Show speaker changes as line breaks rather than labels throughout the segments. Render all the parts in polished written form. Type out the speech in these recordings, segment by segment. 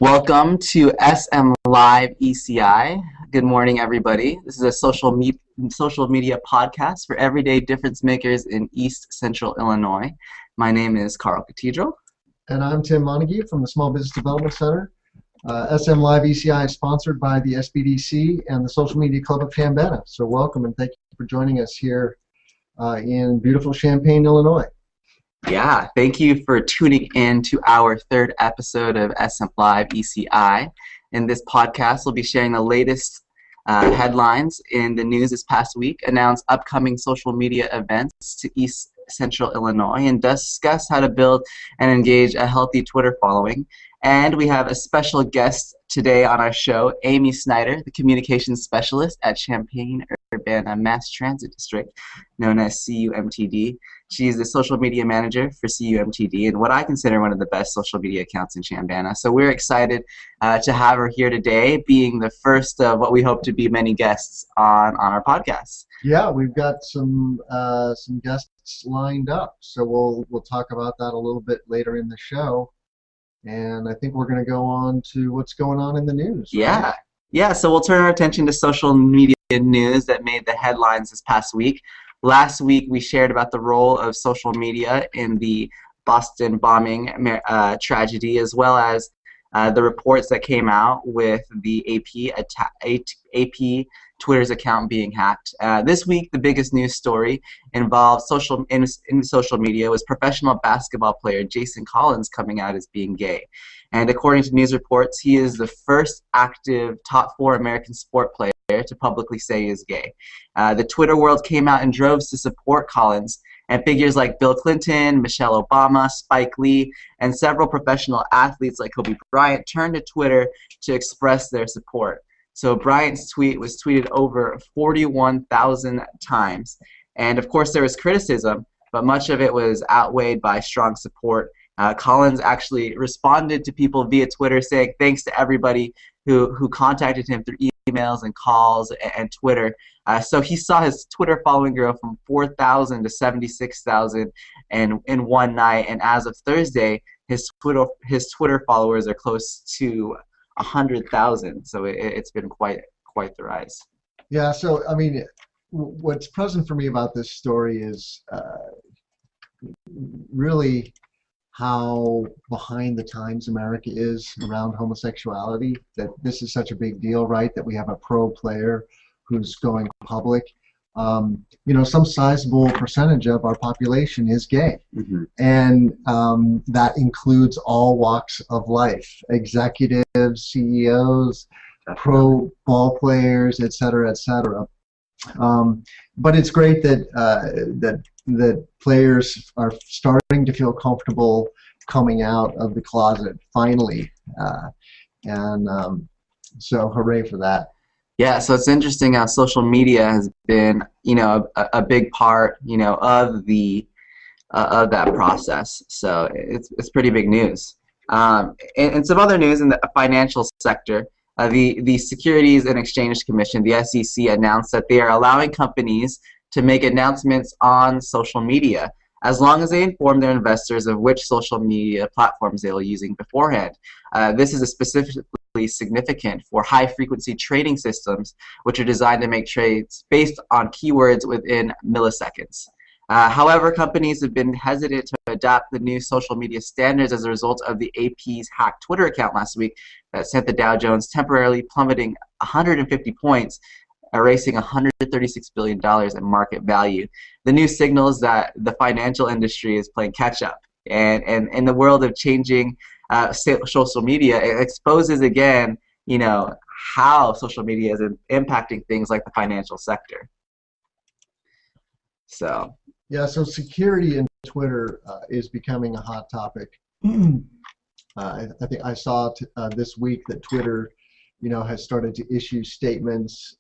Welcome to SM Live ECI. Good morning, everybody. This is a social media podcast for everyday difference makers in East Central Illinois. My name is Carl Cathedral.
And I'm Tim Montague from the Small Business Development Center. SM Live ECI is sponsored by the SBDC and the Social Media Club of Chambana. So welcome and thank you for joining us here in beautiful Champaign, Illinois.
Yeah, thank you for tuning in to our third episode of SM Live ECI. In this podcast, we'll be sharing the latest headlines in the news this past week, announce upcoming social media events to East Central Illinois, and discuss how to build and engage a healthy Twitter following. And we have a special guest today on our show, Amy Snyder, the communications specialist at Champaign-Urbana Mass Transit District, known as CUMTD. She's the social media manager for CUMTD and what I consider one of the best social media accounts in Chambana. So we're excited to have her here today, being the first of what we hope to be many guests on our podcast.
Yeah, we've got some guests lined up, so we'll talk about that a little bit later in the show. And I think we're going to go on to what's going on in the news. Right?
Yeah. So we'll turn our attention to social media news that made the headlines this past week. Last week, we shared about the role of social media in the Boston bombing tragedy, as well as the reports that came out with the AP Twitter's account being hacked. This week, the biggest news story involved in social media was professional basketball player Jason Collins coming out as being gay. And according to news reports, he is the first active top 4 American sport player to publicly say he is gay. The Twitter world came out in droves to support Collins, and figures like Bill Clinton, Michelle Obama, Spike Lee, and several professional athletes like Kobe Bryant turned to Twitter to express their support. So Bryant's tweet was tweeted over 41,000 times. And of course there was criticism, but much of it was outweighed by strong support. Collins actually responded to people via Twitter saying thanks to everybody who contacted him through emails and calls and Twitter. So he saw his Twitter following grow from 4,000 to 76,000 in one night. And as of Thursday, his Twitter followers are close to 100,000. So it's been quite the rise.
Yeah. So I mean, what's present for me about this story is really how behind the times America is around homosexuality, that this is such a big deal, right? That we have a pro player who's going public. Some sizable percentage of our population is gay. Mm-hmm. And that includes all walks of life, executives, CEOs, pro ball players, et cetera, et cetera. But it's great that players are starting to feel comfortable coming out of the closet finally, so hooray for that.
Yeah, so it's interesting how social media has been, a big part, of that process. So it's pretty big news. And some other news in the financial sector. The Securities and Exchange Commission, the SEC, announced that they are allowing companies to make announcements on social media as long as they inform their investors of which social media platforms they will be using beforehand. This is specifically significant for high-frequency trading systems, which are designed to make trades based on keywords within milliseconds. However, companies have been hesitant to adopt the new social media standards as a result of the AP's hacked Twitter account last week that sent the Dow Jones temporarily plummeting 150 points, erasing $136 billion in market value. The news signals that the financial industry is playing catch-up. And in the world of changing social media, it exposes again, how social media is impacting things like the financial sector. So.
Yeah, so security in Twitter is becoming a hot topic. I think I saw this week that Twitter, has started to issue statements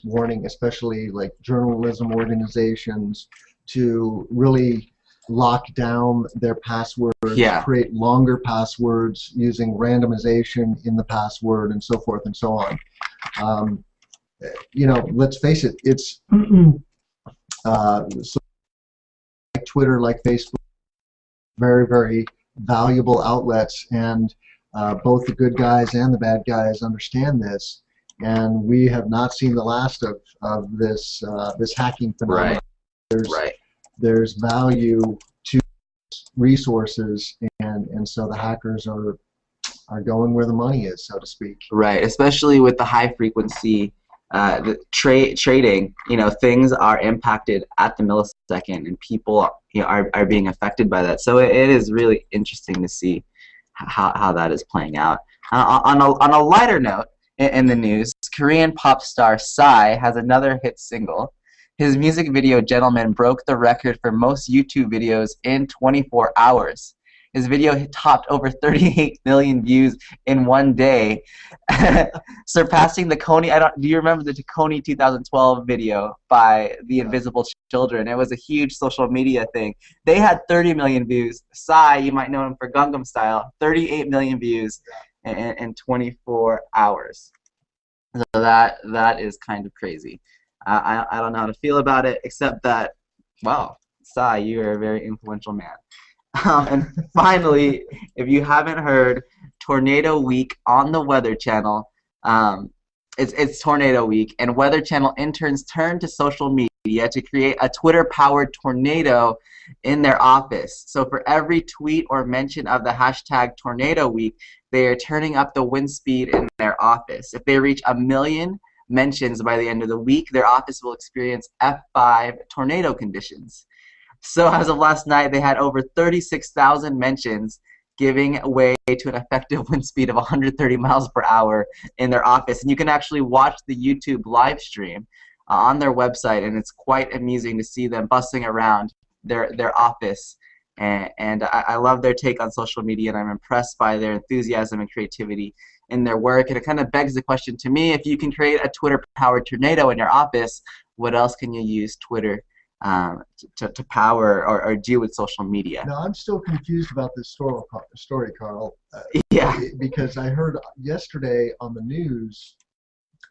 warning, especially like journalism organizations, to really lock down their passwords, create longer passwords using randomization in the password, and so forth and so on. Let's face it, it's so like Twitter, like Facebook, very, very valuable outlets, and both the good guys and the bad guys understand this, and we have not seen the last of this this hacking phenomenon.
Right.
There's value to resources, and so the hackers are going where the money is, so to speak.
Right, especially with the high frequency the trading, things are impacted at the millisecond, and people are being affected by that. So it is really interesting to see how that is playing out. On a lighter note, in the news, Korean pop star Psy has another hit single. His music video "Gentleman" broke the record for most YouTube videos in 24 hours. His video topped over 38 million views in one day, surpassing the Coney. Do you remember the Coney 2012 video by the Invisible Children? It was a huge social media thing. They had 30 million views. Psy, you might know him for Gangnam Style, 38 million views in 24 hours. So that is kind of crazy. I don't know how to feel about it, except that, wow, Psy, you are a very influential man. And finally, if you haven't heard, Tornado Week on the Weather Channel, it's Tornado Week, and Weather Channel interns turned to social media to create a Twitter-powered tornado in their office. So for every tweet or mention of the hashtag Tornado Week, they are turning up the wind speed in their office. If they reach 1 million mentions by the end of the week, their office will experience F5 tornado conditions. So as of last night, they had over 36,000 mentions, giving way to an effective wind speed of 130 miles per hour in their office. And you can actually watch the YouTube live stream on their website, and it's quite amusing to see them bustling around their office. And I love their take on social media, and I'm impressed by their enthusiasm and creativity in their work. And it kind of begs the question to me, if you can create a Twitter-powered tornado in your office, what else can you use Twitter to power or do with social media?
No, I'm still confused about this story, Carl.
Yeah.
Because I heard yesterday on the news,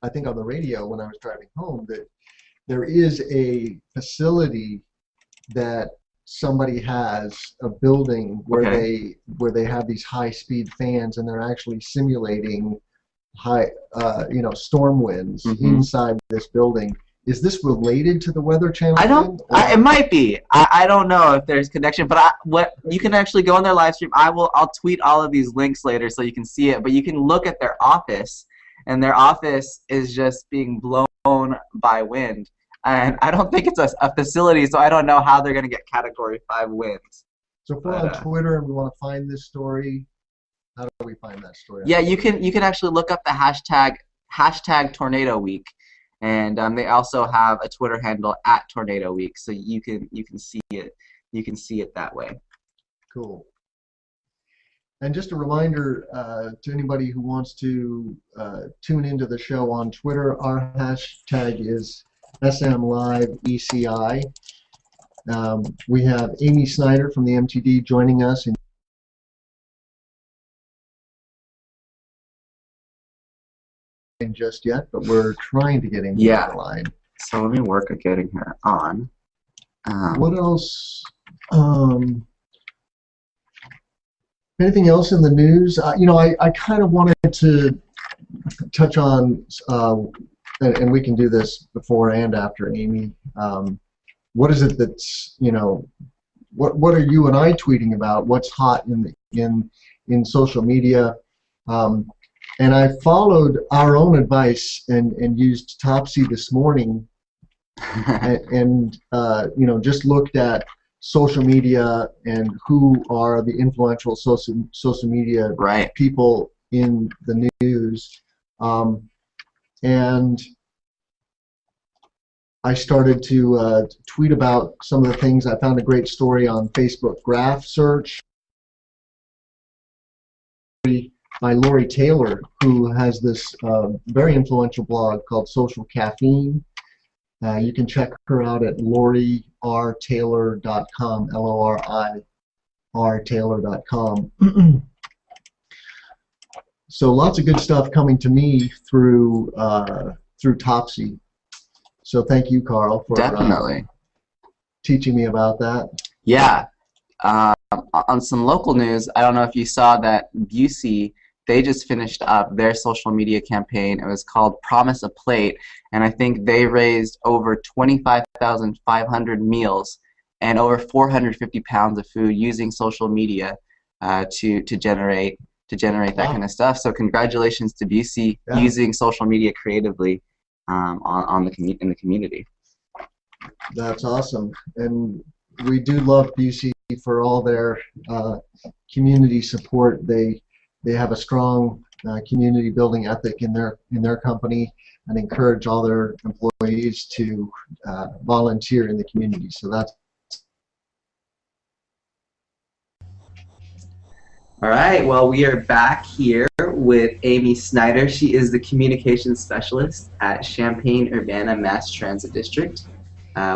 I think on the radio when I was driving home, that there is a facility that somebody has, a building where they have these high-speed fans, and they're actually simulating storm winds inside this building. Is this related to the Weather Channel?
It might be. I don't know if there's connection, but you can actually go on their live stream. I'll tweet all of these links later so you can see it. But you can look at their office, and their office is just being blown by wind. And I don't think it's a facility, so I don't know how they're going to get Category 5 winds.
So if we're on Twitter and we want to find this story, how do we find that story?
Yeah, you can actually look up the hashtag Tornado Week. And they also have a Twitter handle @Tornado Week, so you can see it. You can see it that way.
Cool. And just a reminder to anybody who wants to tune into the show on Twitter, our hashtag is SMLiveECI. We have Amy Snyder from the MTD joining us. Just yet, but we're trying to get in the line.
So let me work at getting her on.
What else? Anything else in the news? I kind of wanted to touch on, and we can do this before and after, Amy. What is it that's, what are you and I tweeting about? What's hot in social media? And I followed our own advice and used Topsy this morning, and just looked at social media and who are the influential social media people in the news, and I started to tweet about some of the things. I found a great story on Facebook Graph Search by Lori Taylor, who has this very influential blog called Social Caffeine. You can check her out at LoriRTaylor.com, LORIRTaylor.com. So lots of good stuff coming to me through Topsy. So thank you, Carl, for
definitely
teaching me about that.
Yeah. On some local news, I don't know if you saw that Busey they just finished up their social media campaign. It was called Promise a Plate, and I think they raised over 25,500 meals and over 450 pounds of food using social media to generate that kind of stuff. So congratulations to Busey using social media creatively in the community.
That's awesome, and we do love Busey for all their community support. They have a strong community building ethic in their company and encourage all their employees to volunteer in the community. So that's
all right. Well, we are back here with Amy Snyder. She is the communications specialist at Champaign-Urbana Mass Transit District.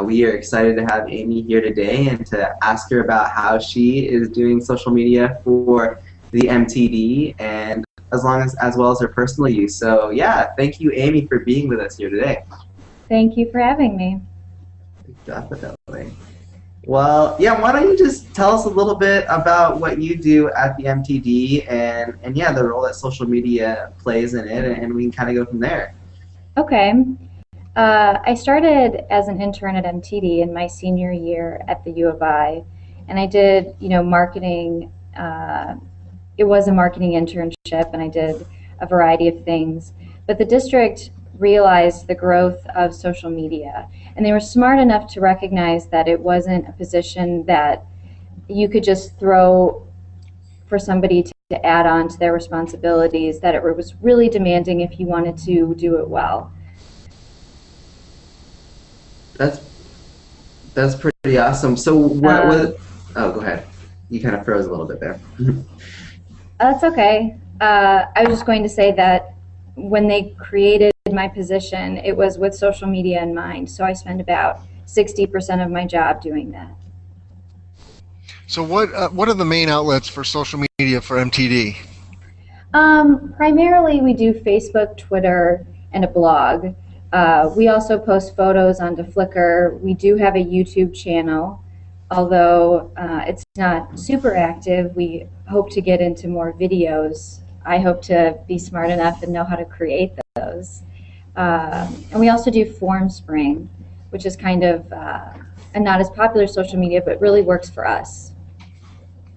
We are excited to have Amy here today and to ask her about how she is doing social media for the MTD and as well as her personal use. So yeah, thank you, Amy, for being with us here today.
Thank you for having me.
Definitely. Well, yeah, why don't you just tell us a little bit about what you do at the MTD and yeah, the role that social media plays in it, and we can kind of go from there.
Okay. I started as an intern at MTD in my senior year at the U of I, and I did, marketing. It was a marketing internship, and I did a variety of things. But the district realized the growth of social media, and they were smart enough to recognize that it wasn't a position that you could just throw for somebody to add on to their responsibilities, that it was really demanding if you wanted to do it well.
That's pretty awesome. So what was, oh, go ahead. You kind of froze a little bit there.
That's okay. I was just going to say that when they created my position, it was with social media in mind. So I spend about 60% of my job doing that.
So what are the main outlets for social media for MTD?
Primarily, we do Facebook, Twitter, and a blog. We also post photos onto Flickr. We do have a YouTube channel, although it's not super active. We hope to get into more videos. I hope to be smart enough and know how to create those. And we also do FormSpring, which is kind of a not as popular social media, but really works for us.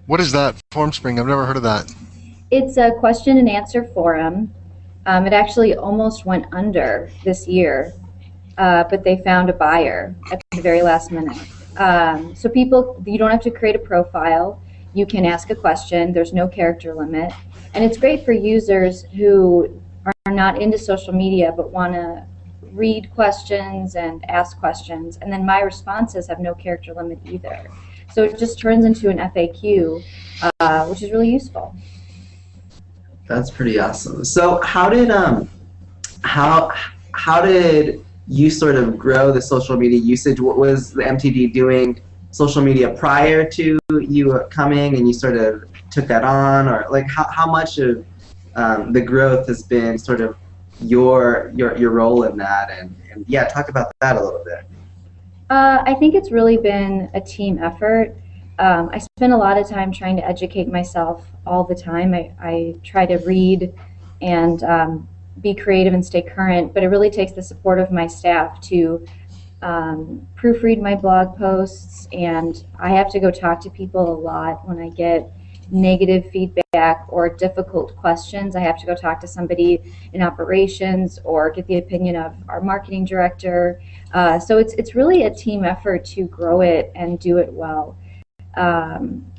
What is that, FormSpring? I've never heard of that.
It's a question and answer forum. It actually almost went under this year, but they found a buyer at the very last minute. So people, you don't have to create a profile. You can ask a question. There's no character limit. And it's great for users who are not into social media but want to read questions and ask questions. And then my responses have no character limit either. So it just turns into an FAQ, which is really useful.
That's pretty awesome. So how did you sort of grow the social media usage? What was the MTD doing social media prior to you coming, and you sort of took that on, or like how much of the growth has been sort of your role in that, and yeah, talk about that a little bit.
I think it's really been a team effort. I spend a lot of time trying to educate myself all the time. I try to read and be creative and stay current, but it really takes the support of my staff to proofread my blog posts, and I have to go talk to people a lot when I get negative feedback or difficult questions. I have to go talk to somebody in operations or get the opinion of our marketing director. So it's really a team effort to grow it and do it well.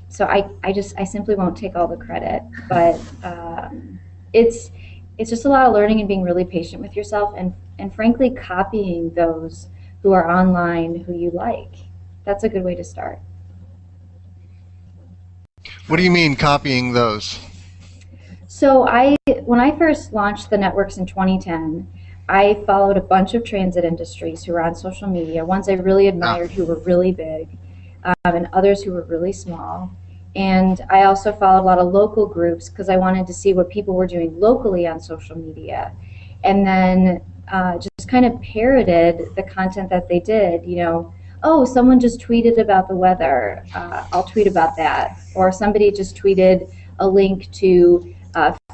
So I simply won't take all the credit, but it's just a lot of learning and being really patient with yourself, and frankly copying those who are online who you like. That's a good way to start.
What do you mean copying those?
So when I first launched the networks in 2010, I followed a bunch of transit industries who were on social media, ones I really admired who were really big, and others who were really small. And I also followed a lot of local groups because I wanted to see what people were doing locally on social media. And then just kind of parroted the content that they did, oh, someone just tweeted about the weather, I'll tweet about that. Or somebody just tweeted a link to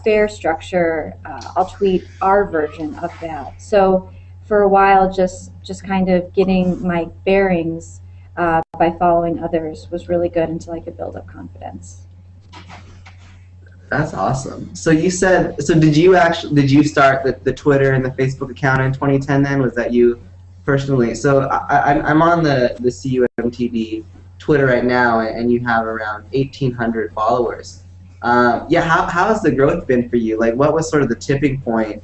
fair structure, I'll tweet our version of that. So for a while, just kind of getting my bearings by following others was really good until I could build up confidence.
That's awesome. So you said, so did you start the Twitter and the Facebook account in 2010 then? Was that you personally? So I'm on the CUMTD Twitter right now, and you have around 1,800 followers. Yeah, how has the growth been for you? Like, what was sort of the tipping point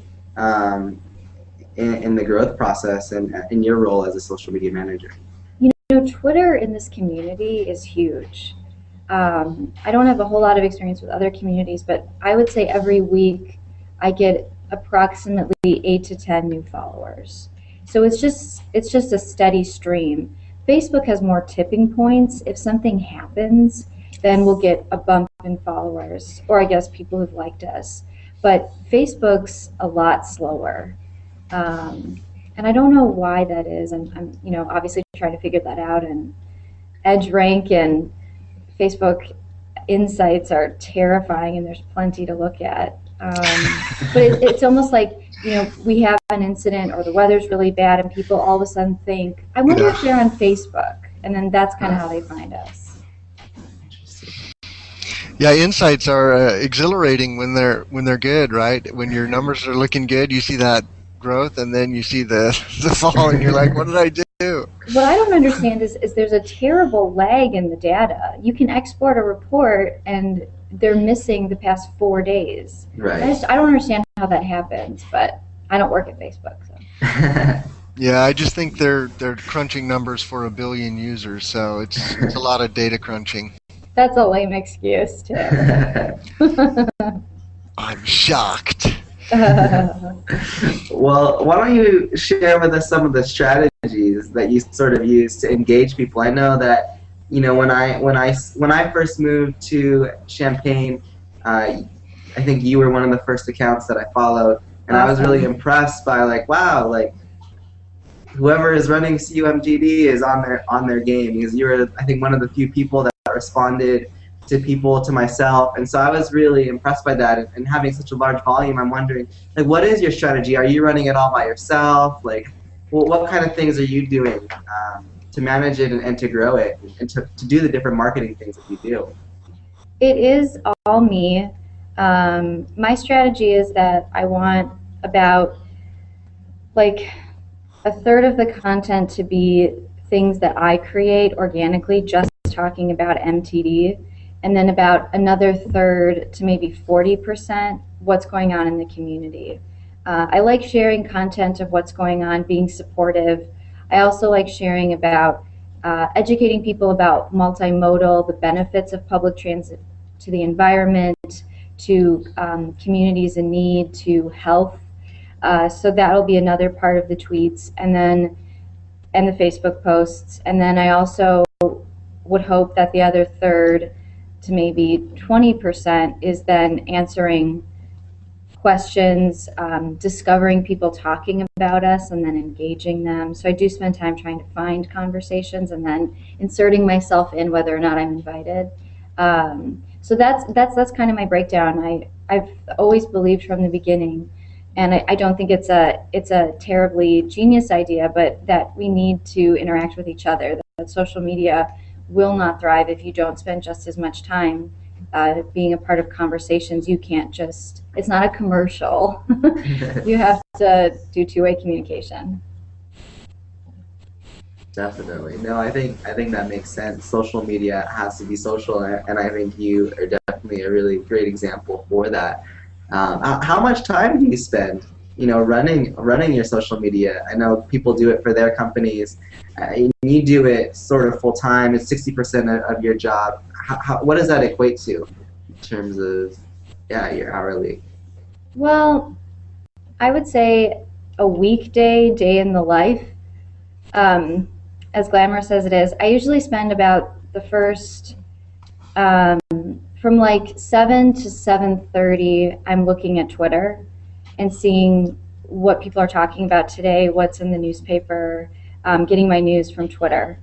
in the growth process and in your role as a social media manager?
You know, Twitter in this community is huge. I don't have a whole lot of experience with other communities, but I would say every week I get approximately 8 to 10 new followers. So it's just a steady stream. Facebook has more tipping points. If something happens, then we'll get a bump in followers, or I guess people who've liked us. But Facebook's a lot slower. And I don't know why that is. I'm obviously trying to figure that out, and EdgeRank and Facebook insights are terrifying, and there's plenty to look at. But it's almost like, we have an incident or the weather's really bad, and people all of a sudden think, I wonder if they're on Facebook, and then that's kind of how they find us.
Yeah, insights are exhilarating when they're good, right? When your numbers are looking good, you see that growth, and then you see the fall, and you're like, what did I do?
What I don't understand is there's a terrible lag in the data. You can export a report, and they're missing the past 4 days.
Right.
I don't understand how that happens, but I don't work at Facebook, so.
Yeah, I just think they're crunching numbers for 1 billion users, so it's a lot of data crunching.
That's a lame excuse, too.
I'm shocked.
Well, why don't you share with us some of the strategies that you sort of use to engage people? I know that, when I first moved to Champaign, I think you were one of the first accounts that I followed, and I was really impressed by, like, wow, like, whoever is running CUMTD is on their game, because you were, I think, one of the few people that responded to myself, and so I was really impressed by that. And having such a large volume, I'm wondering, like, what is your strategy? Are you running it all by yourself? Like, what kind of things are you doing to manage it and to grow it and to do the different marketing things that you do?
It is all me. My strategy is that I want about, like, a third of the content to be things that I create organically, just talking about MTD, and then about another third to maybe 40% what's going on in the community. I like sharing content of what's going on, being supportive. I also like sharing about educating people about multimodal, the benefits of public transit to the environment, to communities in need, to health. So that'll be another part of the tweets, and the Facebook posts. And then I also would hope that the other third to maybe 20% is then answering questions, discovering people talking about us, and then engaging them. So I do spend time trying to find conversations and then inserting myself in whether or not I'm invited. So that's kind of my breakdown. I've always believed from the beginning, and I don't think it's a terribly genius idea, but that we need to interact with each other. That social media will not thrive if you don't spend just as much time being a part of conversations. You can't just, it's not a commercial. You have to do two-way communication.
Definitely. No, I think that makes sense. Social media has to be social, and I think you are definitely a really great example for that. How much time do you spend, running your social media? I know people do it for their companies. You do it sort of full time. It's 60% of your job. What does that equate to in terms of, your hourly?
Well, I would say a weekday, day in the life, as glamorous as it is, I usually spend about the first, from like 7 to 7:30, I'm looking at Twitter and seeing what people are talking about today, what's in the newspaper, getting my news from Twitter.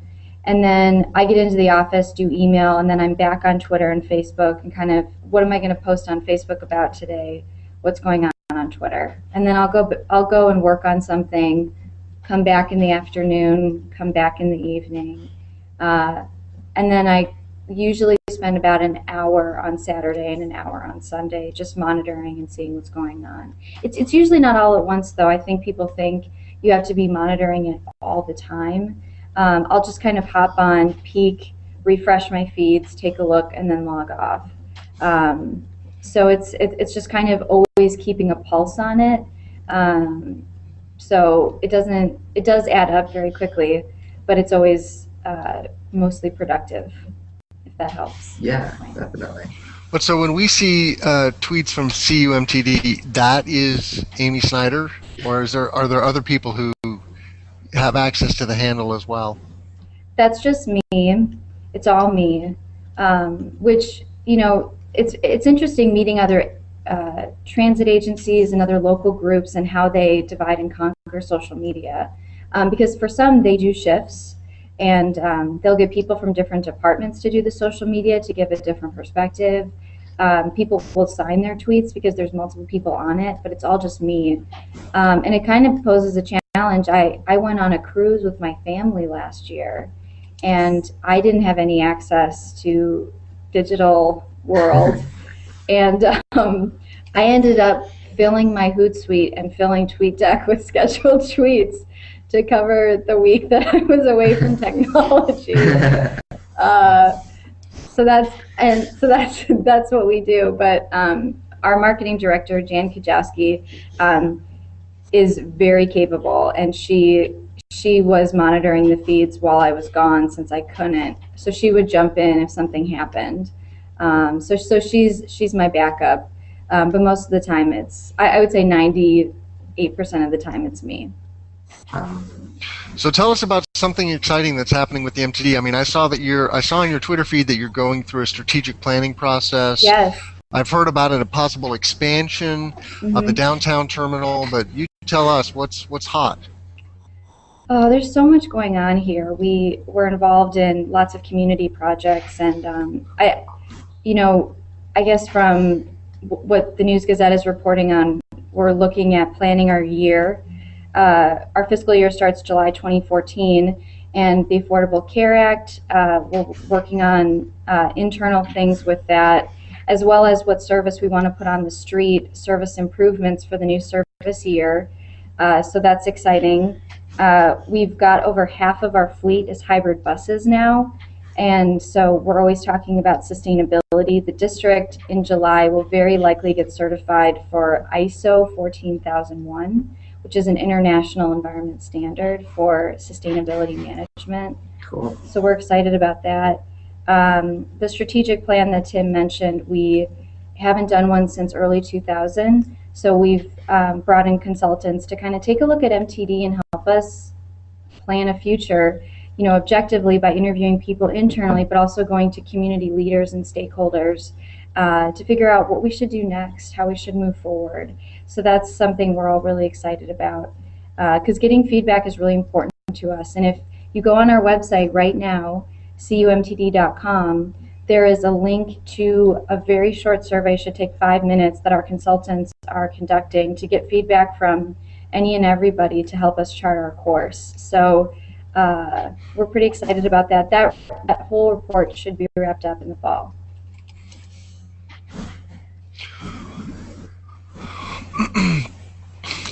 And then I get into the office, do email, and then I'm back on Twitter and Facebook and kind of, what am I going to post on Facebook about today? what's going on Twitter. And then I'll go and work on something, come back in the afternoon, come back in the evening. And then I usually spend about an hour on Saturday and an hour on Sunday just monitoring and seeing what's going on. It's usually not all at once, though. I think people think you have to be monitoring it all the time. I'll just kind of hop on, peek, refresh my feeds, take a look, and then log off. So it's just kind of always keeping a pulse on it. So it does add up very quickly, but it's always mostly productive, if that helps.
Yeah, definitely.
But so when we see tweets from CUMTD, that is Amy Snyder, or are there other people who have access to the handle as well?
That's just me. It's all me. Which, you know, it's interesting meeting other transit agencies and other local groups and how they divide and conquer social media. Because for some, they do shifts, and they'll get people from different departments to do the social media to give a different perspective. People will sign their tweets because there's multiple people on it, but it's all just me. And it kind of poses a challenge. I went on a cruise with my family last year, and I didn't have any access to digital world. And I ended up filling my Hootsuite and filling TweetDeck with scheduled tweets to cover the week that I was away from technology. So that's what we do. But our marketing director, Jan Kajowski, is very capable, and she was monitoring the feeds while I was gone since I couldn't. So she would jump in if something happened. So she's my backup. But most of the time I would say 98% of the time it's me.
So tell us about something exciting that's happening with the MTD. I mean, I saw on your Twitter feed that you're going through a strategic planning process.
Yes.
I've heard about a possible expansion of the downtown terminal, but you tell us what's hot.
Oh, there's so much going on here. We're involved in lots of community projects, and I guess from what the News Gazette is reporting on, we're looking at planning our year. Our fiscal year starts July 2014, and the Affordable Care Act, we're working on internal things with that, as well as what service we want to put on the street, service improvements for the new service year. So that's exciting. We've got over half of our fleet is hybrid buses now, and so we're always talking about sustainability. The district in July will very likely get certified for ISO 14001, which is an international environment standard for sustainability management.
Cool.
So we're excited about that. The strategic plan that Tim mentioned, we haven't done one since early 2000. So we've brought in consultants to kind of take a look at MTD and help us plan a future, objectively by interviewing people internally, but also going to community leaders and stakeholders to figure out what we should do next, how we should move forward. So that's something we're all really excited about, because getting feedback is really important to us. And if you go on our website right now, CUMTD.com, there is a link to a very short survey, should take 5 minutes, that our consultants are conducting to get feedback from any and everybody to help us chart our course. So we're pretty excited about that. That whole report should be wrapped up in the fall.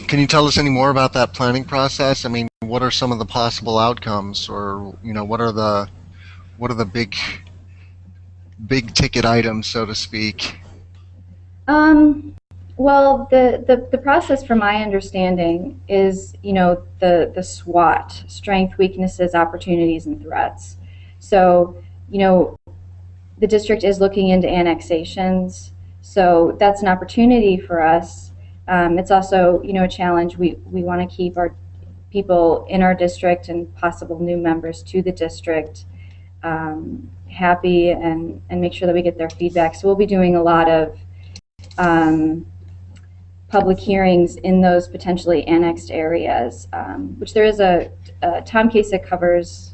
Can you tell us any more about that planning process? I mean, what are some of the possible outcomes, or what are the big ticket items, so to speak?
Well, the process, from my understanding, is the SWOT: strength, weaknesses, opportunities, and threats. So the district is looking into annexations, so that's an opportunity for us. It's also a challenge. We want to keep our people in our district and possible new members to the district happy and make sure that we get their feedback. So we'll be doing a lot of public hearings in those potentially annexed areas, which there is Tom Kasich covers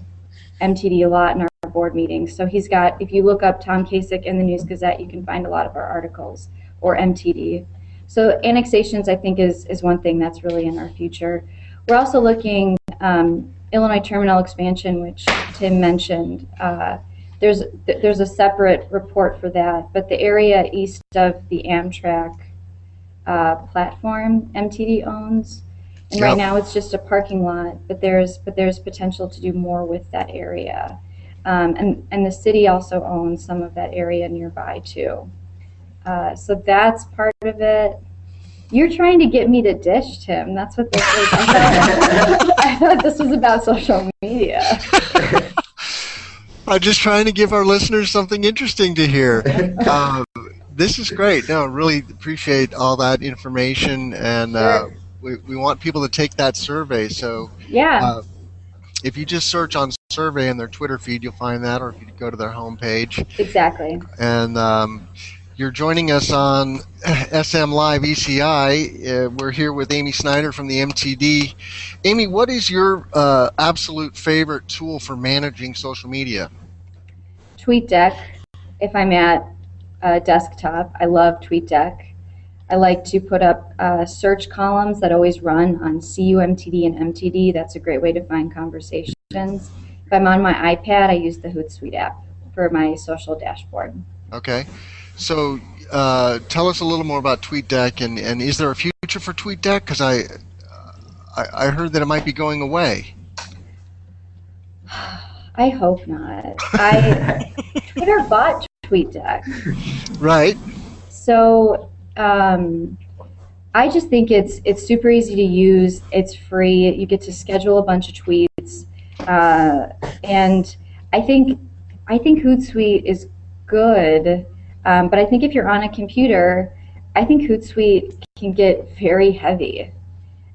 MTD a lot in our board meetings. So he's if you look up Tom Kasich in the News Gazette, you can find a lot of our articles, or MTD. So annexations, I think, is one thing that's really in our future. We're also looking Illinois terminal expansion, which Tim mentioned. There's a separate report for that, but the area east of the Amtrak platform MTD owns, and right now it's just a parking lot, but there's potential to do more with that area, and the city also owns some of that area nearby too. So that's part of it. You're trying to get me to dish, Tim. That's what this is. I thought this was about social media.
I'm just trying to give our listeners something interesting to hear. This is great. No, really appreciate all that information, and
Sure.
we want people to take that survey. So
Yeah.
if you just search on survey in their Twitter feed, you'll find that, or if you go to their homepage.
Exactly.
And you're joining us on SM Live ECI. We're here with Amy Snyder from the MTD. Amy, what is your absolute favorite tool for managing social media?
TweetDeck, if I'm at a desktop. I love TweetDeck. I like to put up search columns that always run on CUMTD and MTD. That's a great way to find conversations. If I'm on my iPad, I use the Hootsuite app for my social dashboard.
Okay. So tell us a little more about TweetDeck, and is there a future for TweetDeck? Because I heard that it might be going away.
I hope not. Twitter bought TweetDeck.
Right.
So I just think it's super easy to use. It's free. You get to schedule a bunch of tweets, and I think Hootsuite is good. But I think if you're on a computer, I think Hootsuite can get very heavy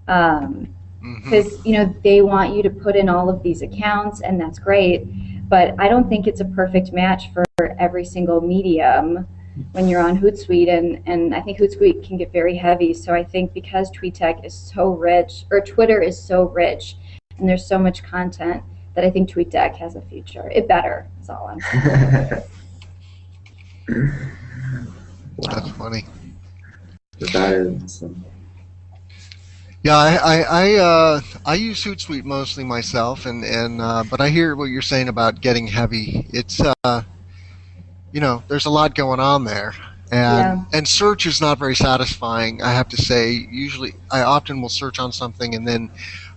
because they want you to put in all of these accounts, and that's great. But I don't think it's a perfect match for every single medium when you're on Hootsuite, and I think Hootsuite can get very heavy. So I think because TweetDeck is so rich, or Twitter is so rich, and there's so much content, that I think TweetDeck has a future. It better, is all I'm saying.
Wow.
That's funny.
That is
Yeah, I use Hootsuite mostly myself, and but I hear what you're saying about getting heavy. It's there's a lot going on there, and search is not very satisfying, I have to say. Usually, I often will search on something and then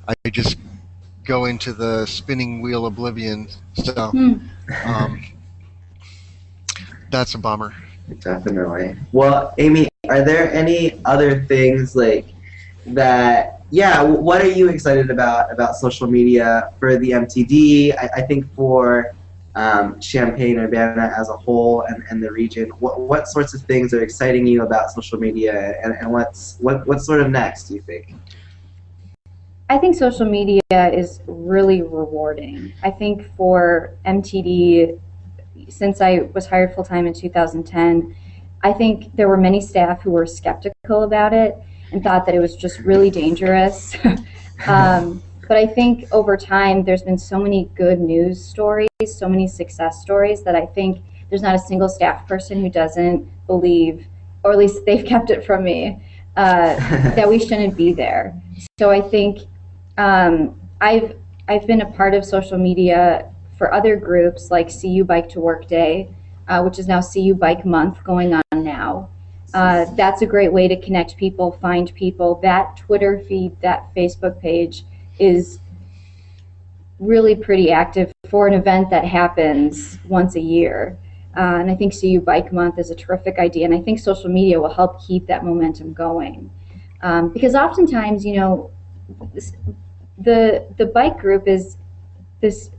I just go into the spinning wheel oblivion. So that's a bummer.
Definitely. Well, Amy, are there any other things like that? Yeah, what are you excited about social media for the MTD? I think for Champaign-Urbana as a whole and the region. What sorts of things are exciting you about social media, and what's sort of next, do you think?
I think social media is really rewarding. I think for MTD, since I was hired full-time in 2010, I think there were many staff who were skeptical about it and thought that it was just really dangerous. But I think over time there's been so many good news stories, so many success stories, that I think there's not a single staff person who doesn't believe, or at least they've kept it from me, that we shouldn't be there. So I think I've been a part of social media for other groups like CU Bike to Work Day, which is now CU Bike Month going on now. That's a great way to connect people, find people. That Twitter feed, that Facebook page is really pretty active for an event that happens once a year. And I think CU Bike Month is a terrific idea, and I think social media will help keep that momentum going. Because oftentimes, the bike group is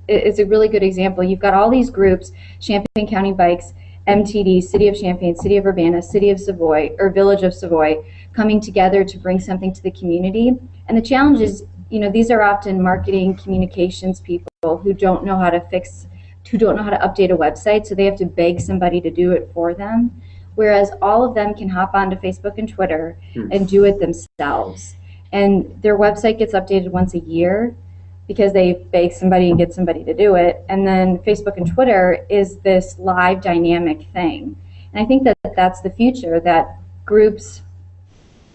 a really good example. You've got all these groups: Champaign County Bikes, MTD, City of Champaign, City of Urbana, City of Savoy, or Village of Savoy, coming together to bring something to the community. And the challenge is, these are often marketing communications people who don't know how to update a website, so they have to beg somebody to do it for them. Whereas all of them can hop onto Facebook and Twitter and do it themselves. And their website gets updated once a year because they beg somebody and get somebody to do it. And then Facebook and Twitter is this live dynamic thing. And I think that that's the future, that groups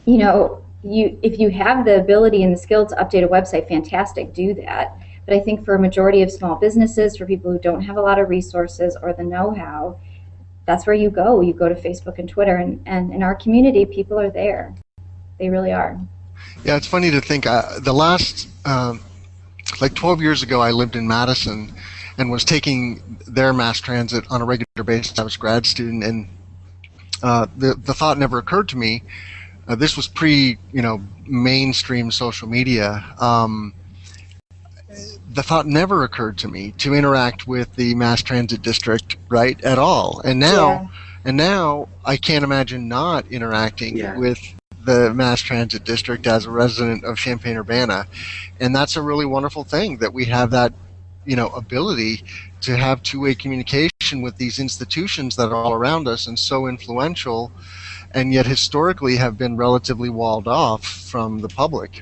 you know, if you have the ability and the skill to update a website, fantastic, do that. But I think for a majority of small businesses, for people who don't have a lot of resources or the know-how, that's where you go. You go to Facebook and Twitter, and in our community, people are there. They really are.
Yeah, it's funny to think. The last, like 12 years ago, I lived in Madison and was taking their mass transit on a regular basis. I was a grad student, and the thought never occurred to me. This was pre, mainstream social media. The thought never occurred to me to interact with the mass transit district, right, at all. And now I can't imagine not interacting with the mass transit district as a resident of Champaign-Urbana. And that's a really wonderful thing that we have that, ability to have two-way communication with these institutions that are all around us and so influential, and yet historically have been relatively walled off from the public.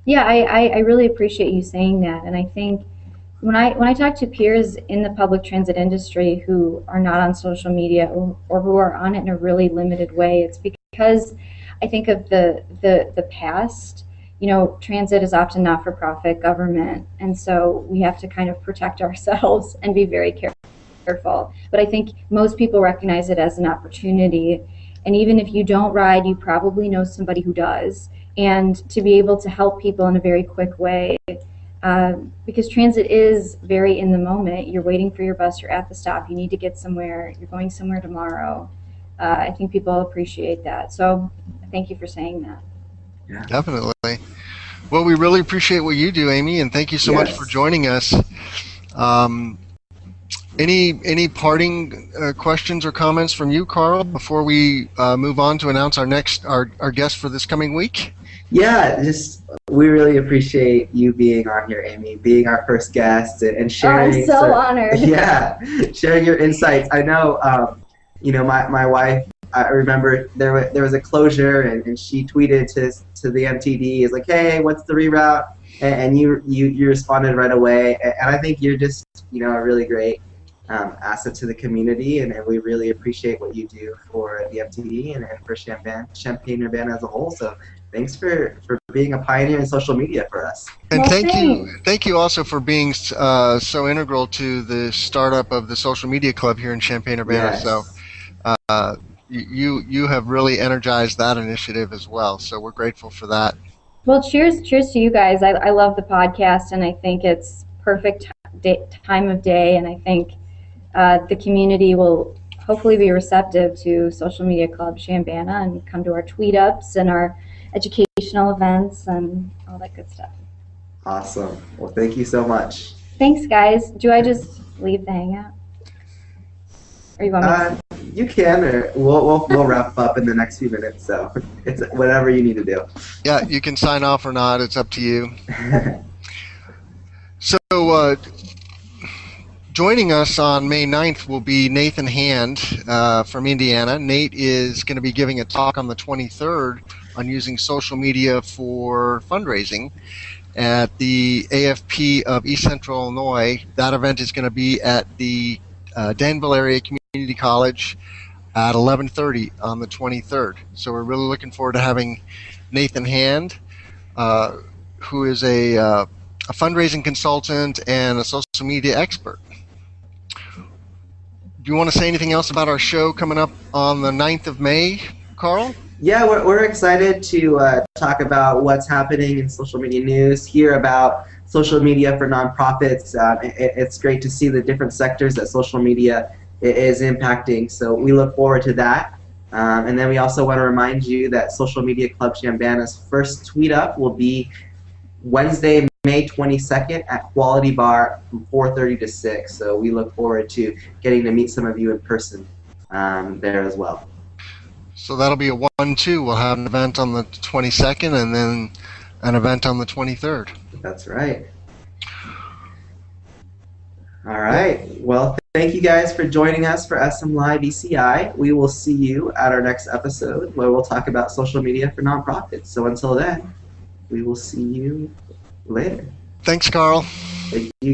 Yeah, I really appreciate you saying that. And I think when I talk to peers in the public transit industry who are not on social media or who are on it in a really limited way, it's because I think of the past. Transit is often not-for-profit government, and so we have to kind of protect ourselves and be very careful. But I think most people recognize it as an opportunity, and even if you don't ride, you probably know somebody who does. And to be able to help people in a very quick way, because transit is very in the moment. You're waiting for your bus, you're at the stop, you need to get somewhere, you're going somewhere tomorrow. I think people appreciate that. So thank you for saying that.
Yeah. Definitely. Well, we really appreciate what you do, Amy, and thank you so much for joining us. Any parting questions or comments from you, Carl, before we move on to announce our guest for this coming week?
Yeah, we really appreciate you being on here, Amy, being our first guest and sharing.
I'm so honored.
Yeah, sharing your insights. I know, my wife. I remember there was a closure, and she tweeted to the MTD, is like, hey, what's the reroute? And you responded right away. And I think you're just a really great asset to the community, and we really appreciate what you do for the MTD and for Champaign-Urbana as a whole. So thanks for being a pioneer in social media for us.
And thank you also for being so integral to the startup of the Social Media Club here in Champaign-Urbana.
Yes.
So you have really energized that initiative as well. So we're grateful for that.
Well, cheers to you guys. I love the podcast, and I think it's perfect time of day, and I think the community will hopefully be receptive to Social Media Club Chambana and come to our tweet ups and our educational events and all that good stuff.
Awesome. Well, thank you so much.
Thanks, guys. Do I just leave the hangout? Or you want me to?
You can, or we'll wrap up in the next few minutes. So it's whatever you need to do.
Yeah, you can sign off or not. It's up to you. So joining us on May 9th will be Nathan Hand from Indiana. Nate is going to be giving a talk on the 23rd on using social media for fundraising at the AFP of East Central Illinois. That event is going to be at the Danville Area Community College at 11:30 on the 23rd. So we're really looking forward to having Nathan Hand, who is a fundraising consultant and a social media expert. Do you want to say anything else about our show coming up on the 9th of May, Carl?
Yeah, we're excited to talk about what's happening in social media news, hear about social media for nonprofits. It's great to see the different sectors that social media is impacting, so we look forward to that. And then we also want to remind you that Social Media Club Chambana's first tweet up will be Wednesday, May 22nd at Quality Bar from 4:30 to 6. So we look forward to getting to meet some of you in person there as well.
So that'll be a 1-2. We'll have an event on the 22nd and then an event on the 23rd.
That's right. All right. Well, thank you guys for joining us for SM Live ECI. We will see you at our next episode where we'll talk about social media for nonprofits. So until then, we will see you later.
Thanks, Carl.
Thank you guys.